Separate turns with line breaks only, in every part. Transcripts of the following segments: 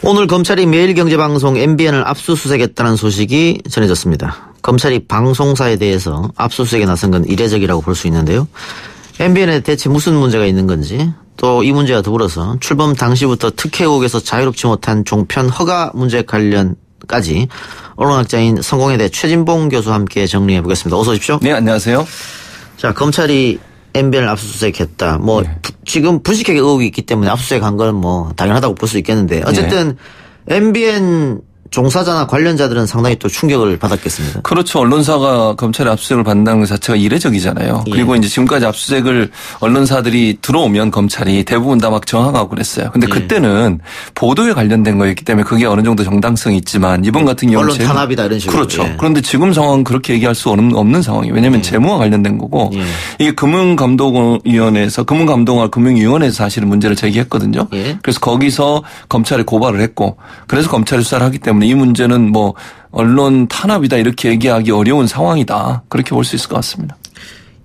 오늘 검찰이 매일경제방송 MBN을 압수수색했다는 소식이 전해졌습니다. 검찰이 방송사에 대해서 압수수색에 나선 건 이례적이라고 볼 수 있는데요. MBN에 대체 무슨 문제가 있는 건지, 또 이 문제와 더불어서 출범 당시부터 특혜 의혹에서 자유롭지 못한 종편 허가 문제 관련까지 언론학자인 성공회대 최진봉 교수와 함께 정리해 보겠습니다. 어서 오십시오.
네, 안녕하세요.
자, 검찰이 MBN을 압수수색했다. 지금 분식회계 의혹이 있기 때문에 압수수색한 건 당연하다고 볼 수 있겠는데, 어쨌든 MBN 종사자나 관련자들은 상당히 또 충격을 받았겠습니다.
그렇죠. 언론사가 검찰의 압수수색을 받는다는 것 자체가 이례적이잖아요.
예.
그리고 이제 지금까지 압수수색을 언론사들이 들어오면 검찰이 대부분 다 막 저항하고 그랬어요. 근데 그때는 보도에 관련된 거였기 때문에 그게 어느 정도 정당성이 있지만 이번 같은 경우는
언론 탄압이다 이런 식으로.
그렇죠.
예.
그런데 지금 상황은 그렇게 얘기할 수 없는 상황이에요. 왜냐하면 재무와 관련된 거고 이게 금융감독원에서 금융위원회에서 사실은 문제를 제기했거든요.
예.
그래서 거기서 검찰에 고발을 했고 그래서 검찰이 수사를 하기 때문에 이 문제는 언론 탄압이다 이렇게 얘기하기 어려운 상황이다. 그렇게 볼 수 있을 것 같습니다.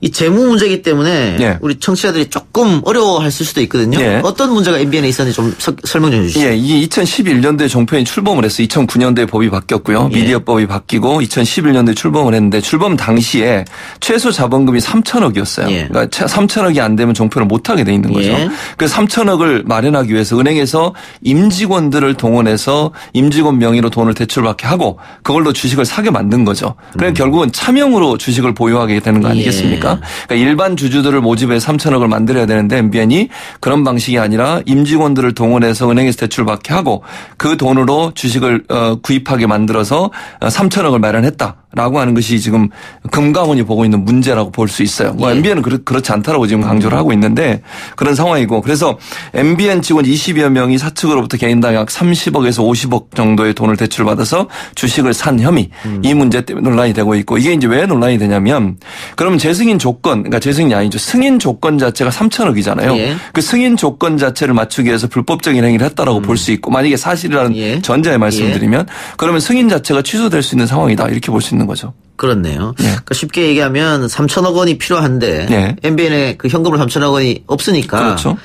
이 재무 문제이기 때문에
예.
우리 청취자들이 조금 어려워했을 수도 있거든요.
예.
어떤 문제가 MBN에 있었는지 좀 설명 좀 해주시죠.
예, 이 2011년도에 종편이 출범을 했어요. 2009년도에 법이 바뀌었고요.
예.
미디어법이 바뀌고 2011년도에 출범을 했는데 출범 당시에 최소 자본금이 3천억이었어요.
예.
그러니까 3천억이 안 되면 종편을 못하게 돼 있는 거죠.
예.
그래서 3천억을 마련하기 위해서 은행에서 임직원들을 동원해서 임직원 명의로 돈을 대출받게 하고 그걸로 주식을 사게 만든 거죠. 그러니까 결국은 차명으로 주식을 보유하게 되는 거 아니겠습니까? 그러니까 일반 주주들을 모집해서 3천억을 만들어야 되는데 MBN이 그런 방식이 아니라 임직원들을 동원해서 은행에서 대출받게 하고 그 돈으로 주식을 구입하게 만들어서 3천억을 마련했다라고 하는 것이 지금 금감원이 보고 있는 문제라고 볼 수 있어요.
예.
MBN은 그렇지 않다라고 지금 강조를 하고 있는데 그런 상황이고 그래서 MBN 직원 20여 명이 사측으로부터 개인당 약 30억에서 50억 정도의 돈을 대출받아서 주식을 산 혐의 이 문제 때문에 논란이 되고 있고 이게 이제 왜 논란이 되냐면 그러면 재승인 조건 그러니까 재승인이 아니죠. 승인 조건 자체가 3천억이잖아요.
예.
그 승인 조건 자체를 맞추기 위해서 불법적인 행위를 했다라고 볼 수 있고 만약에 사실이라는
예.
전제에 말씀드리면 그러면 승인 자체가 취소될 수 있는 상황이다 이렇게 볼 수 있는 거죠.
그렇네요.
예.
그러니까 쉽게 얘기하면 3천억 원이 필요한데
예.
MBN에 그 현금으로 3천억 원이 없으니까
그렇죠.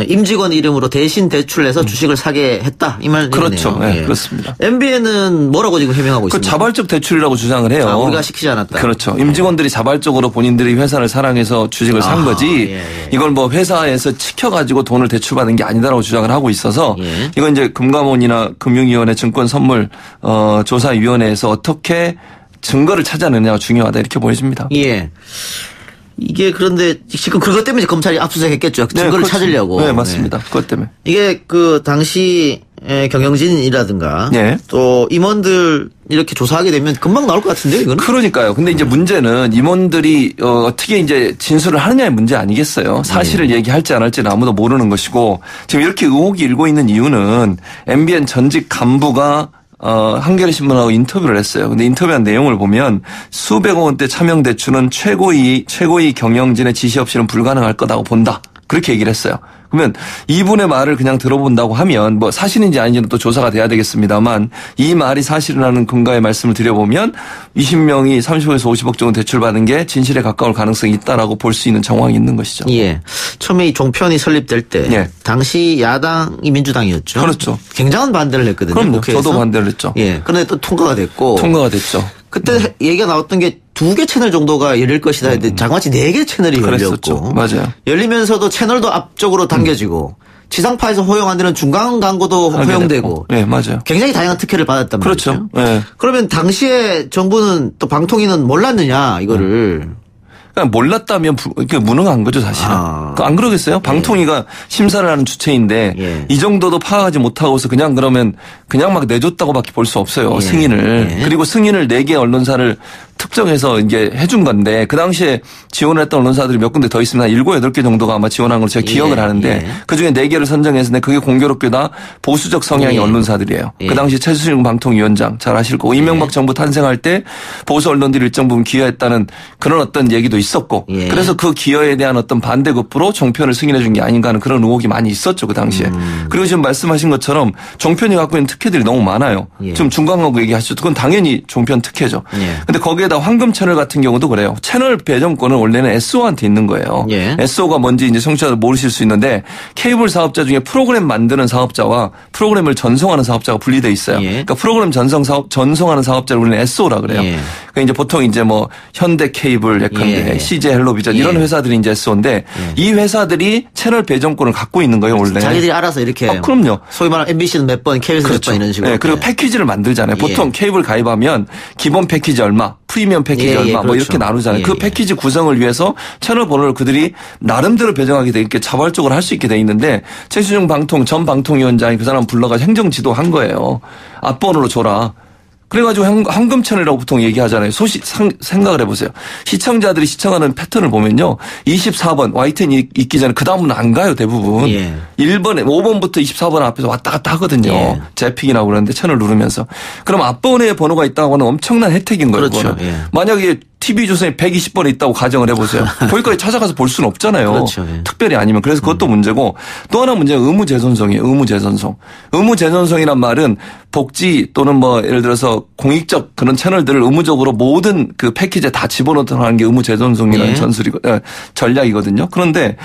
임직원 이름으로 대신 대출해서 주식을 사게 했다 이 말이네요.
그렇죠. 네, 그렇습니다.
MBN은 뭐라고 지금 해명하고
그
있습니까?
자발적 대출이라고 주장을 해요.
우리가 시키지 않았다.
그렇죠. 임직원들이 자발적으로 본인들이 회사를 사랑해서 주식을 산 거지
예.
이걸 회사에서 지켜가지고 돈을 대출받은 게 아니다라고 주장을 하고 있어서
예.
이건 이제 금감원이나 금융위원회 증권선물 조사위원회에서 어떻게 증거를 찾아내냐가 중요하다 이렇게 보여집니다.
예. 이게 그런데 지금 그것 때문에 검찰이 압수수색했겠죠. 증거를 찾으려고.
네, 맞습니다. 그것 때문에.
이게 그 당시 경영진이라든가
네.
또 임원들 이렇게 조사하게 되면 금방 나올 것 같은데요, 이거는?
그러니까요. 근데 이제 문제는 임원들이 어떻게 이제 진술을 하느냐의 문제 아니겠어요. 사실을 얘기할지 안 할지는 아무도 모르는 것이고 지금 이렇게 의혹이 일고 있는 이유는 MBN 전직 간부가 한겨레 신문하고 인터뷰를 했어요. 근데 인터뷰한 내용을 보면 수백억 원대 차명 대출은 최고위 경영진의 지시 없이는 불가능할 거라고 본다. 그렇게 얘기를 했어요. 그러면 이분의 말을 그냥 들어본다고 하면 사실인지 아닌지는 또 조사가 돼야 되겠습니다만 이 말이 사실이라는 근거의 말씀을 드려보면 20명이 30억에서 50억 정도 대출받은 게 진실에 가까울 가능성이 있다라고 볼 수 있는 정황이 있는 것이죠.
예. 처음에 이 종편이 설립될 때
예.
당시 야당이 민주당이었죠.
그렇죠.
굉장한 반대를 했거든요.
그럼요.
국회에서.
저도 반대를 했죠.
예. 그런데 또 통과가 됐고.
통과가 됐죠.
그때 얘기가 나왔던 게 2개 채널 정도가 열릴 것이다 했는데 자그마치 4개 채널이 열렸고.
맞아요.
열리면서도 채널도 앞쪽으로 당겨지고 지상파에서 허용 안 되는 중간 광고도 허용되고.
네, 맞아요.
굉장히 다양한 특혜를 받았단 말이죠.
그렇죠. 네.
그러면 당시에 정부는 또 방통위는 몰랐느냐 이거를.
그냥 몰랐다면 무능한 거죠, 사실은. 안 그러겠어요? 방통위가 심사를 하는 주체인데
예.
이 정도도 파악하지 못하고서 그냥 그러면 그냥 막 내줬다고밖에 볼 수 없어요.
예.
승인을.
예.
그리고 승인을 4개 언론사를 특정해서 이제 해준 건데 그 당시에 지원을 했던 언론사들이 몇 군데 더 있습니다. 7, 8개 정도가 아마 지원한 걸로 제가 기억을 하는데
예.
그중에 4개를 선정했는데 그게 공교롭게 다 보수적 성향의
예.
언론사들이에요.
예.
그 당시 최수진 방통위원장 잘 아실 거고 이명박 정부 탄생할 때 보수 언론들이 일정 부분 기여했다는 그런 어떤 얘기도 있었고
예.
그래서 그 기여에 대한 어떤 반대급부로 종편을 승인해 준 게 아닌가 하는 그런 의혹이 많이 있었죠. 그 당시에. 그리고 지금 말씀하신 것처럼 종편이 갖고 있는 특혜들이 너무 많아요.
예.
지금 중간광고 얘기하셨죠. 그건 당연히 종편 특혜죠.
예.
근데 거기에 거기에다 황금 채널 같은 경우도 그래요. 채널 배정권은 원래는 SO한테 있는 거예요.
예.
SO가 뭔지 이제 청취자들 모르실 수 있는데 케이블 사업자 중에 프로그램 만드는 사업자와 프로그램을 전송하는 사업자가 분리돼 있어요.
예.
그러니까 프로그램 전송하는 사업자를 우리는 SO라 그래요.
예.
그러니까 이제 보통 이제 뭐 현대 케이블, 예컨대
예.
CJ 헬로비전 이런
예.
회사들이 이제 SO인데 이 회사들이 채널 배정권을 갖고 있는 거예요, 원래.
자기들이 알아서 이렇게.
그럼요.
소위 말하는 MBC는 몇 번, KBS는
그렇죠.
몇 번 이런 식으로.
네, 그리고 패키지를 만들잖아요.
예.
보통 케이블 가입하면 기본 패키지 얼마, 프리미엄 패키지
예, 예,
얼마 뭐
그렇죠.
이렇게 나누잖아요.
예,
그
예.
패키지 구성을 위해서 채널 번호를 그들이 나름대로 배정하게 돼 있게 자발적으로 할 수 있게 돼 있는데 최수중 전 방통위원장이 그 사람 불러가지고 행정 지도한 거예요. 앞번호로 줘라. 그래가지고 황금 채널이라고 보통 얘기하잖아요. 생각을 해보세요. 시청자들이 시청하는 패턴을 보면요. 24번 YTN 있기 전에 그 다음은 안 가요, 대부분.
예.
1번에 5번부터 24번 앞에서 왔다 갔다 하거든요.
예.
재픽이라고 그러는데 채널 누르면서. 그럼 앞번호에 번호가 있다고 하는 엄청난 혜택인 거예요.
그렇죠.
그거는.
예.
만약에 TV조선이 120번에 있다고 가정을 해보세요. 거기까지 찾아가서 볼 수는 없잖아요.
그렇죠. 예.
특별히 아니면. 그래서 그것도 문제고 또 하나 문제는 의무재선성이에요. 의무재선성. 의무재선성이란 말은 복지 또는 뭐 예를 들어서 공익적 그런 채널들을 의무적으로 모든 그 패키지에 다 집어넣도록 하는 게 의무재선성이라는
예.
전략이거든요. 그런데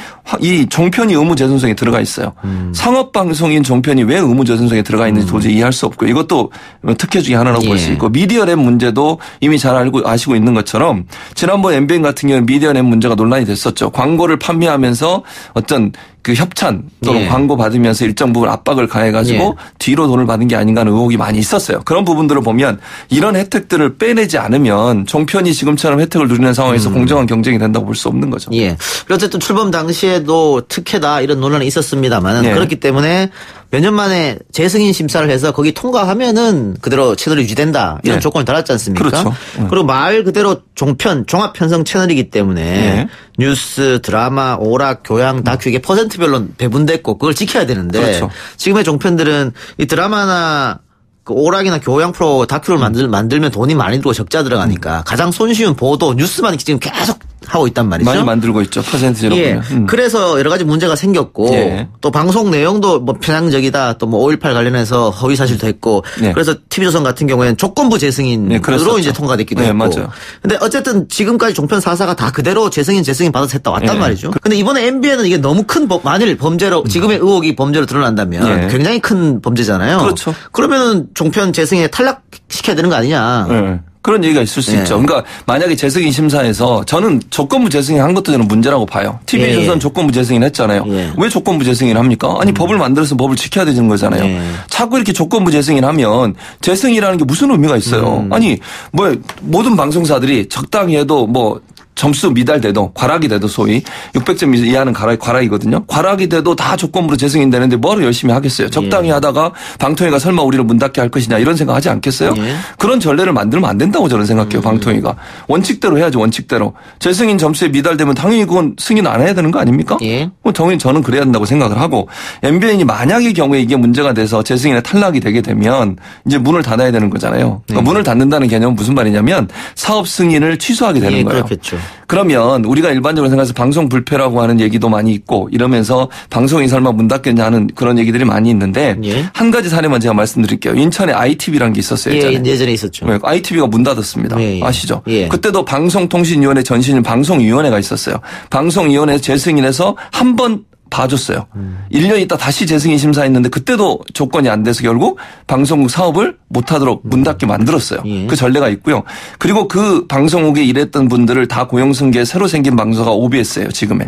이 종편이 의무재선성에 들어가 있어요. 상업방송인 종편이 왜 의무재선성에 들어가 있는지 도저히 이해할 수 없고 이것도 특혜 중에 하나라고 볼 수
예.
있고 미디어랩 문제도 이미 잘 아시고 있는 것처럼 지난번 MBN 같은 경우는 미디어랩 문제가 논란이 됐었죠. 광고를 판매하면서 어떤 그 협찬 또는
예.
광고 받으면서 일정 부분 압박을 가해가지고
예.
뒤로 돈을 받은 게 아닌가 하는 의혹이 많이 있었어요. 그런 부분들을 보면 이런 혜택들을 빼내지 않으면 종편이 지금처럼 혜택을 누리는 상황에서 공정한 경쟁이 된다고 볼 수 없는 거죠.
예. 어쨌든 출범 당시에도 특혜다 이런 논란이 있었습니다만
예.
그렇기 때문에 몇 년 만에 재승인 심사를 해서 거기 통과하면은 그대로 채널이 유지된다 이런
예.
조건을 달았지 않습니까?
그렇죠.
그리고 말 그대로 종합편성 채널이기 때문에
예.
뉴스, 드라마, 오락, 교양, 다큐 이게 퍼센트별로 배분됐고 그걸 지켜야 되는데
그렇죠.
지금의 종편들은 이 드라마나 그 오락이나 교양 프로 다큐를 만들면 돈이 많이 들고 적자 들어가니까 가장 손쉬운 보도 뉴스만 지금 계속 하고 있단 말이죠.
많이 만들고 있죠. 퍼센트로
예.
보면.
그래서 여러 가지 문제가 생겼고
예.
또 방송 내용도 뭐 편향적이다 또 뭐 5.18 관련해서 허위 사실도 했고
예.
그래서 TV조선 같은 경우에는 조건부 재승인으로
그랬었죠.
이제 통과됐기도
네,
했고.
맞아요.
근데 어쨌든 지금까지 종편 4사가 다 그대로 재승인 받아서 했다 왔단
예.
말이죠. 근데 이번에 MBN은 이게 너무 큰 만일 범죄로 지금의 의혹이 범죄로 드러난다면
예.
굉장히 큰 범죄잖아요.
그렇죠.
그러면은 종편 재승인에 탈락시켜야 되는 거 아니냐.
네. 그런 얘기가 있을 수
예.
있죠. 그러니까 만약에 재승인 심사에서 저는 조건부 재승인 한 것도 저는 문제라고 봐요. TV조선
예.
조건부 재승인 했잖아요.
예.
왜 조건부 재승인을 합니까? 아니 법을 만들어서 법을 지켜야 되는 거잖아요.
예.
자꾸 이렇게 조건부 재승인하면 재승이라는 게 무슨 의미가 있어요. 아니 뭐 모든 방송사들이 적당히 해도 뭐 점수 미달돼도 과락이 돼도 소위 600점 이하는 과락이거든요. 과락이 돼도 다 조건부로 재승인 되는데 뭐하러 열심히 하겠어요. 적당히 하다가 방통위가 설마 우리를 문 닫게 할 것이냐 이런 생각하지 않겠어요?
예.
그런 전례를 만들면 안 된다고 저는 생각해요. 방통위가. 원칙대로 해야지 원칙대로. 재승인 점수에 미달되면 당연히 그건 승인 안 해야 되는 거 아닙니까?
예.
당연히 저는 그래야 된다고 생각을 하고 MBN이 만약의 경우에 이게 문제가 돼서 재승인에 탈락이 되게 되면 이제 문을 닫아야 되는 거잖아요. 그러니까 문을 닫는다는 개념은 무슨 말이냐면 사업 승인을 취소하게 되는
예,
거예요.
그렇겠죠.
그러면 우리가 일반적으로 생각해서 방송 불패라고 하는 얘기도 많이 있고 이러면서 방송이 설마 문 닫겠냐 하는 그런 얘기들이 많이 있는데
예.
한 가지 사례만 제가 말씀드릴게요. 인천에 ITV라는 게 있었어요.
예전에 있었죠.
네, ITV가 문 닫았습니다.
예, 예.
아시죠?
예.
그때도 방송통신위원회 전신인 방송위원회가 있었어요. 방송위원회 재승인해서 한 번 봐줬어요. 1년 있다 다시 재승인 심사했는데 그때도 조건이 안 돼서 결국 방송국 사업을 못하도록 문 닫게 만들었어요.
예.
그 전례가 있고요. 그리고 그 방송국에 일했던 분들을 다 고용승계해 새로 생긴 방송사가 OBS예요. 지금의.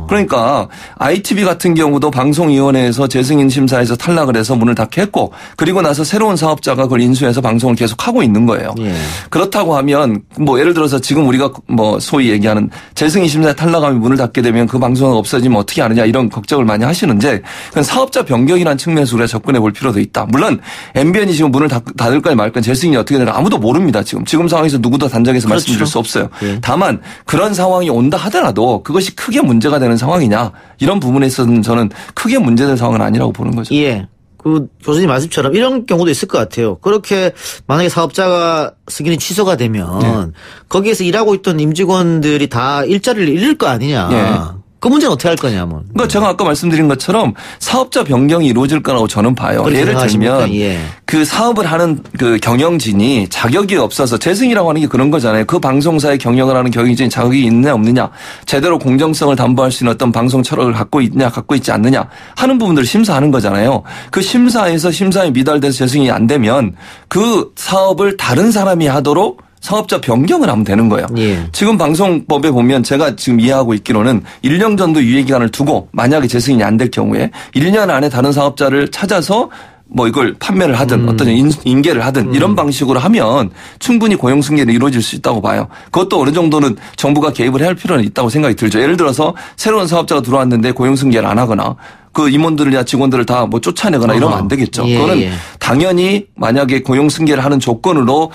그러니까 ITV 같은 경우도 방송위원회에서 재승인 심사에서 탈락을 해서 문을 닫게 했고 그리고 나서 새로운 사업자가 그걸 인수해서 방송을 계속 하고 있는 거예요.
예.
그렇다고 하면 뭐 예를 들어서 지금 우리가 뭐 소위 얘기하는 재승인 심사에 탈락하면 문을 닫게 되면 그 방송이 없어지면 어떻게 하느냐 이런 걱정을 많이 하시는데 그건 사업자 변경이라는 측면에서 우리가 접근해 볼 필요도 있다. 물론 MBN이 지금 문을 닫을까 말까 재승인이 어떻게 되나 아무도 모릅니다. 지금 상황에서 누구도 단정해서
그렇죠.
말씀드릴 수 없어요.
예.
다만 그런 상황이 온다 하더라도 그것이 크게 문제가 되는 상황이냐 이런 부분에 있어서는 저는 크게 문제될 상황은 아니라고 보는 거죠.
예. 그 교수님 말씀처럼 이런 경우도 있을 것 같아요. 그렇게 만약에 사업자가 승인이 취소가 되면 거기에서 일하고 있던 임직원들이 다 일자리를 잃을 거 아니냐.
예.
그 문제는 어떻게 할 거냐면.
그러니까 제가 아까 말씀드린 것처럼 사업자 변경이 이루어질 거라고 저는 봐요. 예를 들면
예.
그 사업을 하는 그 경영진이 자격이 없어서 재승이라고 하는 게 그런 거잖아요. 그 방송사의 경영을 하는 경영진이 자격이 있느냐 없느냐, 제대로 공정성을 담보할 수 있는 어떤 방송 철학을 갖고 있냐 갖고 있지 않느냐 하는 부분들을 심사하는 거잖아요. 그 심사에서 심사에 미달돼서 재승이 안 되면 그 사업을 다른 사람이 하도록 사업자 변경을 하면 되는 거예요.
예.
지금 방송법에 보면 제가 지금 이해하고 있기로는 1년 정도 유예기간을 두고 만약에 재승인이 안 될 경우에 1년 안에 다른 사업자를 찾아서 뭐 이걸 판매를 하든 어떤 인계를 하든 이런 방식으로 하면 충분히 고용 승계는 이루어질 수 있다고 봐요. 그것도 어느 정도는 정부가 개입을 해야 할 필요는 있다고 생각이 들죠. 예를 들어서 새로운 사업자가 들어왔는데 고용 승계를 안 하거나 그 임원들이나 직원들을 다 뭐 쫓아내거나 이러면 안 되겠죠.
예,
그거는
예.
당연히 만약에 고용 승계를 하는 조건으로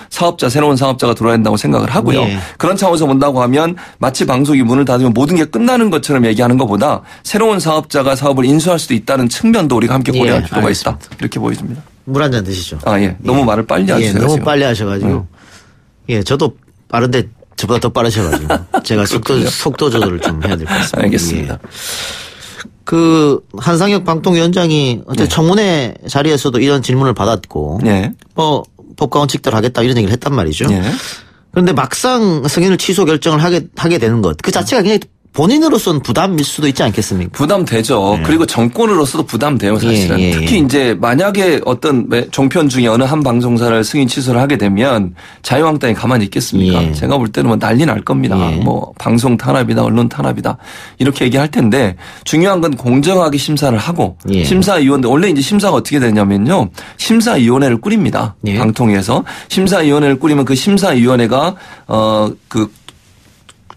새로운 사업자가 들어야 된다고 생각을 하고요.
예.
그런 차원에서 본다고 하면 마치 방송이 문을 닫으면 모든 게 끝나는 것처럼 얘기하는 것보다 새로운 사업자가 사업을 인수할 수도 있다는 측면도 우리가 함께 고려할
예,
필요가
알겠습니다.
있다. 이렇게 보여집니다.
물 한 잔 드시죠.
예. 너무 말을 빨리 하시네요.
너무
지금.
빨리 하셔가지고. 예, 저도 빠른데 저보다 더 빠르셔가지고. 제가 속도 조절을 좀 해야 될 것 같습니다.
알겠습니다.
예. 그 한상혁 방통위원장이 어제 청문회 자리에서도 이런 질문을 받았고.
예.
뭐 법과 원칙대로 하겠다 이런 얘기를 했단 말이죠.
예.
그런데 막상 승인을 취소 결정을 하게 되는 것. 그 자체가 굉장히 본인으로서는 부담일 수도 있지 않겠습니까?
부담되죠. 그리고 정권으로서도 부담돼요, 사실은.
예, 예,
특히 이제 만약에 어떤 종편 중에 어느 한 방송사를 승인 취소를 하게 되면 자유한국당이 가만히 있겠습니까?
예.
제가 볼 때는 뭐 난리 날 겁니다.
예.
뭐 방송 탄압이다, 언론 탄압이다 이렇게 얘기할 텐데 중요한 건 공정하게 심사를 하고
예.
심사위원들 원래 이제 심사가 어떻게 되냐면요, 심사위원회를 꾸립니다.
예.
방통위에서 심사위원회를 꾸리면 그 심사위원회가 그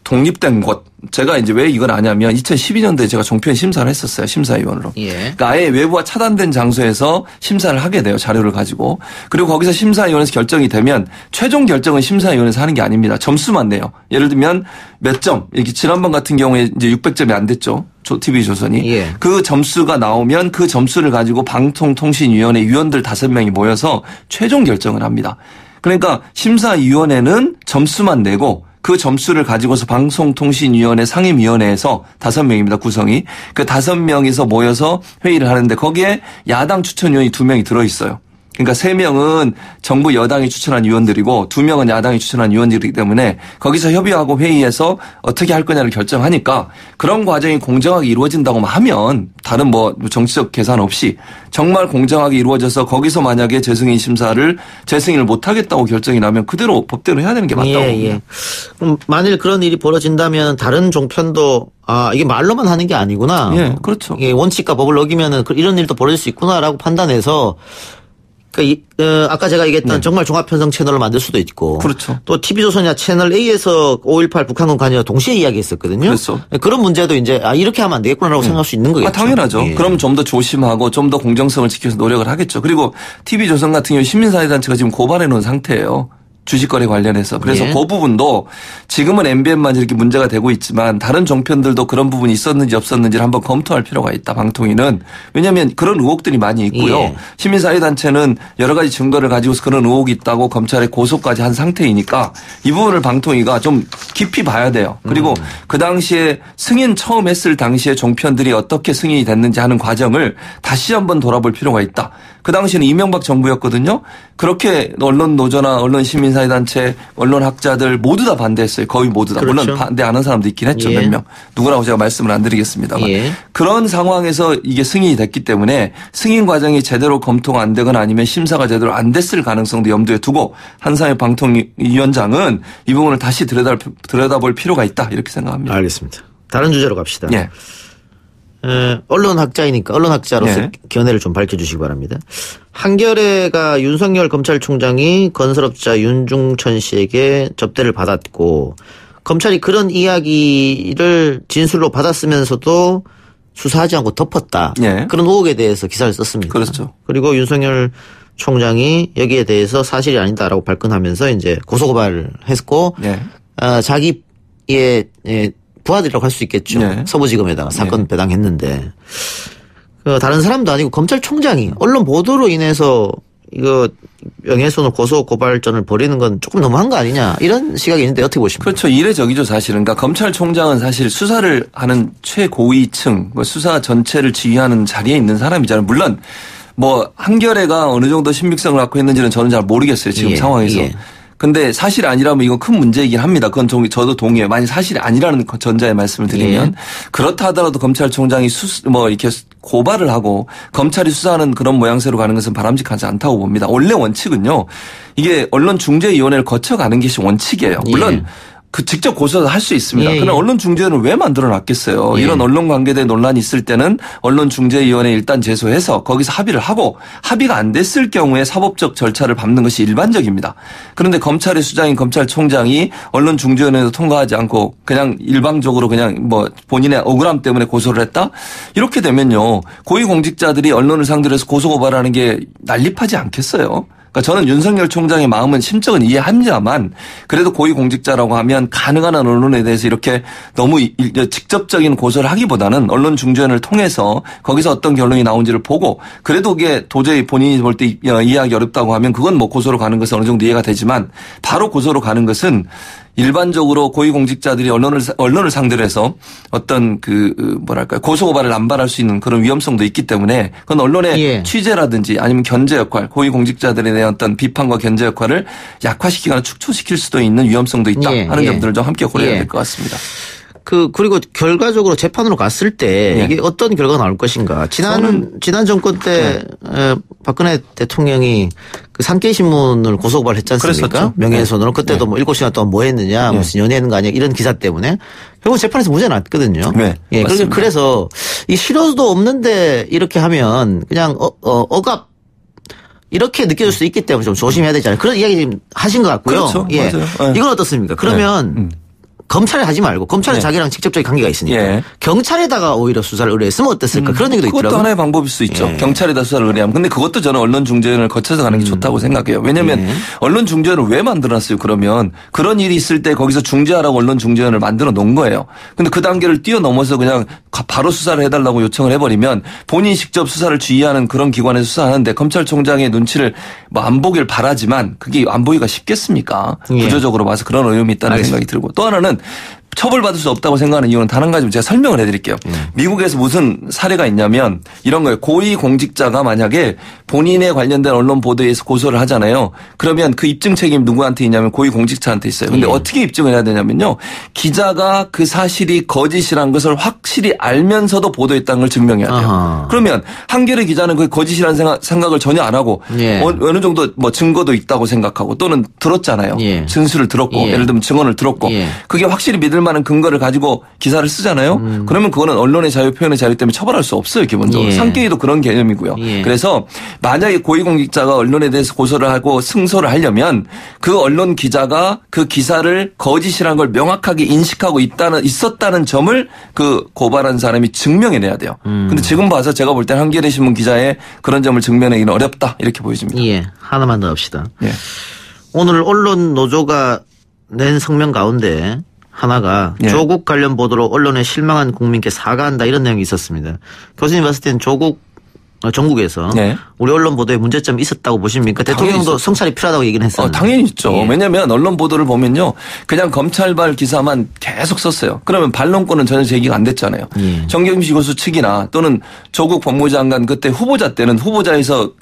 독립된 곳. 제가 이제 왜 이걸 아냐면 2012년도에 제가 종편 심사를 했었어요. 심사위원으로.
예.
그러니까 아예 외부와 차단된 장소에서 심사를 하게 돼요. 자료를 가지고. 그리고 거기서 심사위원회에서 결정이 되면 최종 결정은 심사위원회에서 하는 게 아닙니다. 점수만 내요. 예를 들면 몇 점. 이렇게 지난번 같은 경우에 이제 600점이 안 됐죠. TV조선이.
예.
그 점수가 나오면 그 점수를 가지고 방통통신위원회 위원들 5명이 모여서 최종 결정을 합니다. 그러니까 심사위원회는 점수만 내고 그 점수를 가지고서 방송통신위원회 상임위원회에서 5명입니다. 구성이. 그 5명이서 모여서 회의를 하는데 거기에 야당 추천위원이 2명이 들어있어요. 그러니까 3명은 정부 여당이 추천한 위원들이고 2명은 야당이 추천한 위원들이기 때문에 거기서 협의하고 회의해서 어떻게 할 거냐를 결정하니까 그런 과정이 공정하게 이루어진다고만 하면 다른 뭐 정치적 계산 없이 정말 공정하게 이루어져서 거기서 만약에 재승인 심사를 재승인을 못하겠다고 결정이 나면 그대로 법대로 해야 되는 게 맞다고 봅니다.
예. 그럼 만일 그런 일이 벌어진다면 다른 종편도 이게 말로만 하는 게 아니구나.
예, 그렇죠.
이게 원칙과 법을 어기면은 이런 일도 벌어질 수 있구나라고 판단해서 아까 제가 얘기했던 정말 종합편성 채널을 만들 수도 있고.
그렇죠.
또 TV조선이나 채널 A에서 5.18 북한군 관여와 동시에 이야기했었거든요.
그렇죠.
그런 문제도 이제 이렇게 하면 안 되겠구나라고 생각할 수 있는 거겠죠.
당연하죠.
예.
그럼 좀 더 조심하고 좀 더 공정성을 지켜서 노력을 하겠죠. 그리고 TV조선 같은 경우 시민사회단체가 지금 고발해 놓은 상태예요. 주식거래 관련해서. 그래서
예.
그 부분도 지금은 MBN만 이렇게 문제가 되고 있지만 다른 종편들도 그런 부분이 있었는지 없었는지를 한번 검토할 필요가 있다. 방통위는. 왜냐하면 그런 의혹들이 많이 있고요.
예.
시민사회단체는 여러 가지 증거를 가지고서 그런 의혹이 있다고 검찰에 고소까지 한 상태이니까 이 부분을 방통위가 좀 깊이 봐야 돼요. 그리고 그 당시에 승인 처음 했을 당시에 종편들이 어떻게 승인이 됐는지 하는 과정을 다시 한번 돌아볼 필요가 있다. 그 당시에는 이명박 정부였거든요. 그렇게 언론 노조나 언론 시민사회단체, 언론학자들 모두 다 반대했어요. 거의 모두 다.
그렇죠.
물론 반대 안 한 사람도 있긴 했죠.
예.
몇 명. 누구라고 제가 말씀을 안 드리겠습니다만.
예.
그런 상황에서 이게 승인이 됐기 때문에 승인 과정이 제대로 검토가 안 되거나 아니면 심사가 제대로 안 됐을 가능성도 염두에 두고 한상혁 방통위원장은 이 부분을 다시 들여다볼 필요가 있다. 이렇게 생각합니다.
알겠습니다. 다른 주제로 갑시다.
예.
언론학자이니까 언론학자로서
예.
견해를 좀 밝혀주시기 바랍니다. 한겨레가 윤석열 검찰총장이 건설업자 윤중천 씨에게 접대를 받았고 검찰이 그런 이야기를 진술로 받았으면서도 수사하지 않고 덮었다.
예.
그런 의혹에 대해서 기사를 썼습니다.
그렇죠.
그리고 윤석열 총장이 여기에 대해서 사실이 아니다라고 발끈하면서 이제 고소고발을 했고
예.
자기의 부하들이라고 할 수 있겠죠.
네.
서부지검에다가 사건 배당했는데 다른 사람도 아니고 검찰총장이 언론 보도로 인해서 이거 명예훼손으로 고소 고발전을 벌이는 건 조금 너무한 거 아니냐 이런 시각이 있는데 어떻게 보십니까?
그렇죠. 이례적이죠 사실은. 그러니까 검찰총장은 사실 수사를 하는 최고위층, 수사 전체를 지휘하는 자리에 있는 사람이잖아요. 물론 뭐 한겨레가 어느 정도 신빙성을 갖고 있는지는 저는 잘 모르겠어요. 지금 상황에서. 근데 사실이 아니라면 이건 큰 문제이긴 합니다. 그건 저도 동의해요. 만약 사실이 아니라는 전자의 말씀을 드리면 그렇다 하더라도 검찰총장이 이렇게 고발을 하고 검찰이 수사하는 그런 모양새로 가는 것은 바람직하지 않다고 봅니다. 원래 원칙은요. 이게 언론중재위원회를 거쳐가는 것이 원칙이에요. 물론 직접 고소를 할 수 있습니다. 그러나 언론중재위원회를 왜 만들어놨겠어요. 이런 언론관계대 논란이 있을 때는 언론중재위원회 일단 제소해서 거기서 합의를 하고 합의가 안 됐을 경우에 사법적 절차를 밟는 것이 일반적입니다. 그런데 검찰의 수장인 검찰총장이 언론중재위원회도 통과하지 않고 그냥 일방적으로 그냥 본인의 억울함 때문에 고소를 했다? 이렇게 되면요. 고위공직자들이 언론을 상대로 해서 고소고발하는 게 난립하지 않겠어요? 그러니까 저는 윤석열 총장의 마음은 심적은 이해합니다만 그래도 고위공직자라고 하면 가능한 언론에 대해서 이렇게 너무 직접적인 고소를 하기보다는 언론중재위원회를 통해서 거기서 어떤 결론이 나온지를 보고 그래도 그게 도저히 본인이 볼 때 이해하기 어렵다고 하면 그건 고소로 가는 것은 어느 정도 이해가 되지만 바로 고소로 가는 것은 일반적으로 고위공직자들이 언론을 상대로 해서 어떤 고소고발을 남발할 수 있는 그런 위험성도 있기 때문에 그건 언론의 취재라든지 아니면 견제 역할, 고위공직자들에 대한 어떤 비판과 견제 역할을 약화시키거나 축소시킬 수도 있는 위험성도 있다 하는 점들을 좀 함께 고려해야 될 것 같습니다.
그리고 결과적으로 재판으로 갔을 때 이게 어떤 결과가 나올 것인가. 지난 정권 때 박근혜 대통령이 그 산케이 신문을 고소고발 했지 않습니까?
그랬었죠.
명예훼손으로. 그때도 7시간 동안 뭐 했느냐, 무슨 연애하는 거 아니야 이런 기사 때문에 결국 재판에서 무죄가 났거든요. 그래서 이 실효도 없는데 이렇게 하면 그냥 억압 이렇게 느껴질 수 있기 때문에 좀 조심해야 되잖아요. 그런 이야기 지금 하신 것 같고요.
그렇죠. 맞아요.
이건 어떻습니까? 그러면 검찰에 하지 말고 검찰은 자기랑 직접적인 관계가 있으니까 경찰에다가 오히려 수사를 의뢰했으면 어땠을까 그런 얘기도 있더라고요.
그것도 하나의 방법일 수 있죠. 경찰에다 수사를 의뢰하면. 근데 그것도 저는 언론중재위원회를 거쳐서 가는 게 좋다고 생각해요. 왜냐하면 언론중재위원회를 왜 만들어놨어요? 그러면 그런 일이 있을 때 거기서 중재하라고 언론중재위원회를 만들어 놓은 거예요. 근데 그 단계를 뛰어넘어서 그냥 바로 수사를 해달라고 요청을 해버리면 본인이 직접 수사를 지휘하는 그런 기관에서 수사하는데 검찰총장의 눈치를 안 보길 바라지만 그게 안 보기가 쉽겠습니까? 구조적으로 봐서 그런 어려움이 있다는 생각이 들고 또 하나는 처벌받을 수 없다고 생각하는 이유는 단 한 가지만 제가 설명을 해드릴게요. 미국에서 무슨 사례가 있냐면 이런 거예요. 고위공직자가 만약에 본인에 관련된 언론 보도에 의해서 고소를 하잖아요. 그러면 그 입증 책임이 누구한테 있냐면 고위공직자한테 있어요. 근데 어떻게 입증을 해야 되냐면요. 기자가 그 사실이 거짓이라는 것을 확실히 알면서도 보도했다는 걸 증명해야 돼요. 그러면 한겨레 기자는 그 거짓이라는 생각을 전혀 안 하고 어느 정도 증거도 있다고 생각하고 또는 들었잖아요. 진술을 들었고 예를 들면 증언을 들었고 그게 확실히 믿을 만한 근거를 가지고 기사를 쓰잖아요. 그러면 그거는 언론의 자유, 표현의 자유 때문에 처벌할 수 없어요. 기본적으로. 산케이도 그런 개념이고요. 그래서 만약에 고위공직자가 언론에 대해서 고소를 하고 승소를 하려면 그 언론 기자가 그 기사를 거짓이라는 걸 명확하게 인식하고 있었다는 점을 그 고발한 사람이 증명해내야 돼요. 근데 지금 봐서 제가 볼 때는 한겨레 신문 기자의 그런 점을 증명하기는 어렵다 이렇게 보여집니다.
하나만 더 합시다. 오늘 언론 노조가 낸 성명 가운데 하나가 조국 관련 보도로 언론에 실망한 국민께 사과한다 이런 내용이 있었습니다. 교수님 봤을 때는 전국에서 우리 언론 보도에 문제점이 있었다고 보십니까? 대통령도 성찰이 필요하다고 얘기는 했어요.
당연히 있죠. 왜냐하면 언론 보도를 보면요. 그냥 검찰발 기사만 계속 썼어요. 그러면 반론권은 전혀 제기가 안 됐잖아요. 정경심 교수 측이나 또는 조국 법무부 장관 그때 후보자 때는 후보자에서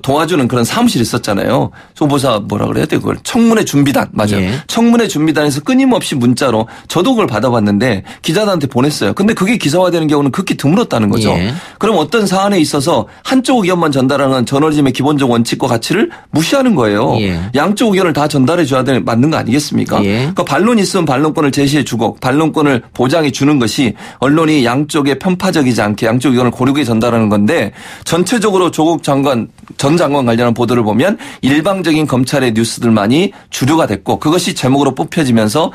도와주는 그런 사무실이 있었잖아요. 후보자 뭐라 그래야 돼 그걸 청문회 준비단 맞아요. 청문회 준비단에서 끊임없이 문자로 저도 그걸 받아봤는데 기자들한테 보냈어요. 근데 그게 기사화되는 경우는 극히 드물었다는 거죠. 그럼 어떤 사안에 있어서 한쪽 의견만 전달하는 저널리즘의 기본적 원칙과 가치를 무시하는 거예요. 양쪽 의견을 다 전달해 줘야 되는 맞는 거 아니겠습니까? 그러니까 반론이 있으면 반론권을 제시해 주고 반론권을 보장해 주는 것이 언론이 양쪽에 편파적이지 않게 양쪽 의견을 고르게 전달하는 건데 전체적으로 조국 전 장관 관련한 보도를 보면 일방적인 검찰의 뉴스들만이 주류가 됐고 그것이 제목으로 뽑혀지면서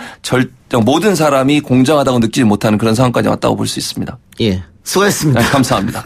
모든 사람이 공정하다고 느끼지 못하는 그런 상황까지 왔다고 볼 수 있습니다.
수고했습니다.
감사합니다.